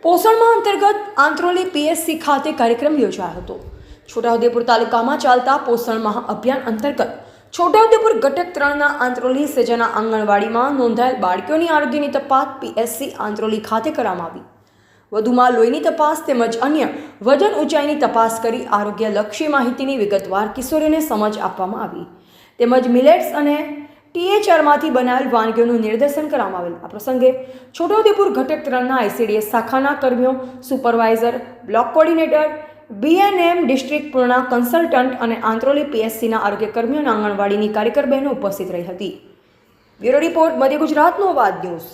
પોષણ માહ અંતર્ગત આંત્રોલી પીએસસી ખાતે કાર્યક્રમ યોજાયો હતો। છોટાઉદેપુર તાલુકામાં ચાલતા પોષણ માહ અભિયાન અંતર્ગત છોટાઉદેપુર ઘટક 3ના આંત્રોલી સેજાના આંગણવાડીમાં નોંધાયેલ બાળકીઓની આરોગ્યની તપાસ પીએસસી આંત્રોલી ખાતે કરવામાં આવી। વધુમાં લોહીની તપાસ તેમજ અન્ય વજન ઊંચાઈની તપાસ કરી આરોગ્યલક્ષી માહિતીની વિગતવાર કિશોરીઓને સમજ આપવામાં આવી તેમજ મિલેટ્સ અને THRમાંથી બનાવેલ વાનગીઓનું નિર્દેશન કરવામાં આવેલ। આ પ્રસંગે છોટાઉદેપુર ઘટક 3ના આઈસીડીએસ શાખાના કર્મીઓ, supervisor, block coordinator, BNM district Purna consultant અને આંત્રોલી પીએસસીના આરોગ્ય કર્મીઓ અને આંગણવાડીની કાર્યકર બહેનો ઉપસ્થિત રહી હતી। બ્યુરો રિપોર્ટ, મધ્ય ગુજરાતનો અવાજ ન્યૂઝ।